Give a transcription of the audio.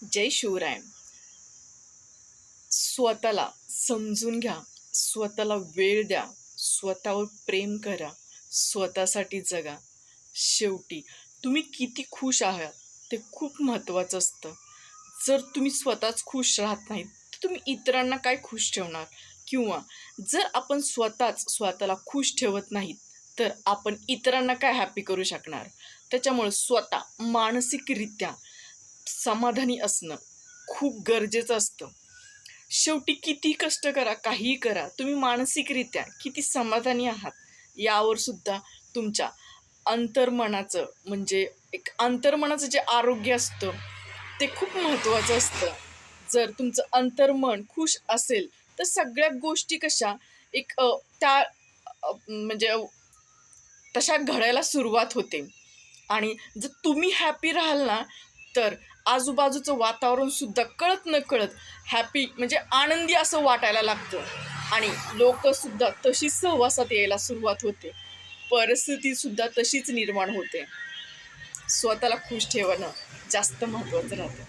जय शिवराय. स्वतःला समजून घ्या, स्वतःला वेळ द्या, स्वतःवर प्रेम करा, स्वतःसाठी जगा. शेवटी तुम्ही किती खुश आहात ते खूप महत्त्वाचं असतं. जर तुम्ही स्वतःच खुश राहत नाहीत तर तुम्ही इतरांना काय खुश ठेवणार? किंवा जर आपण स्वतःच स्वतःला खुश ठेवत नाहीत तर आपण इतरांना काय हॅपी करू शकणार? त्याच्यामुळे स्वतः मानसिकरित्या समाधानी असणं खूप गरजेचं असतं. शेवटी किती कष्ट करा, काहीही करा, तुम्ही मानसिकरित्या किती समाधानी आहात यावर सुद्धा तुमच्या अंतर्मनाचं म्हणजे एक अंतर्मनाचं जे आरोग्य असतं ते खूप महत्त्वाचं असतं. जर तुमचं अंतर्मन खुश असेल तर सगळ्या गोष्टी कशा एक त्या म्हणजे तशा घडायला सुरुवात होते. आणि जर तुम्ही हॅपी राहाल ना तर आजूबाजूचं वातावरण सुद्धा कळत नकळत हॅपी म्हणजे आनंदी असं वाटायला लागतं आणि लोकं सुद्धा तशीच सहवासात यायला सुरुवात होते. परिस्थिती सुद्धा तशीच निर्माण होते. स्वतःला खुश ठेवणं जास्त महत्त्वाचं राहतं.